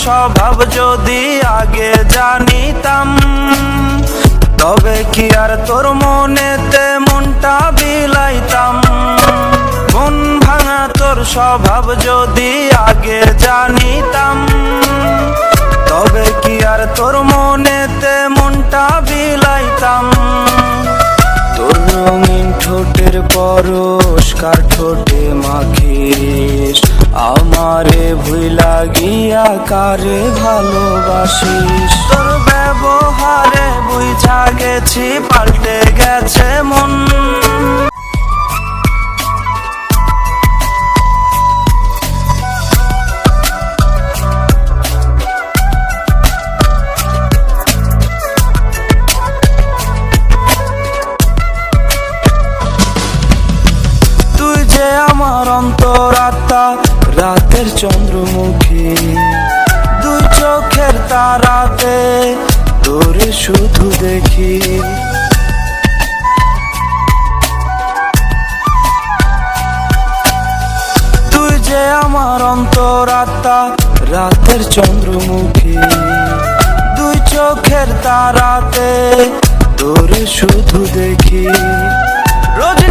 স্বভাব যদি আগে জানিতাম, তবে কি আর তোর মনেতে মনটা বিলাইতাম। মন ভাঙা তোর স্বভাব যদি আগে জানিতাম, তবে কি আর তোর মনেতে মনটা বিলাইতাম। তোর রঙিন ঠোঁটের পরশ কার ঠোঁটে মাখিস, আমারে ভুইলা গিয়া কারে ভালোবাসিস। তোর ব্যবহারে বুঝা গেছি পাল্টে গেছে মন। আমার অন্তরাত্মা রাতের চন্দ্রমুখী, দুই চোখের তারাতে তোরে শুধু দেখি। তুই যে আমার অন্তরাত্মা রাতের চন্দ্রমুখী, দুই চোখের তারাতে তোরে শুধু দেখি। রোজ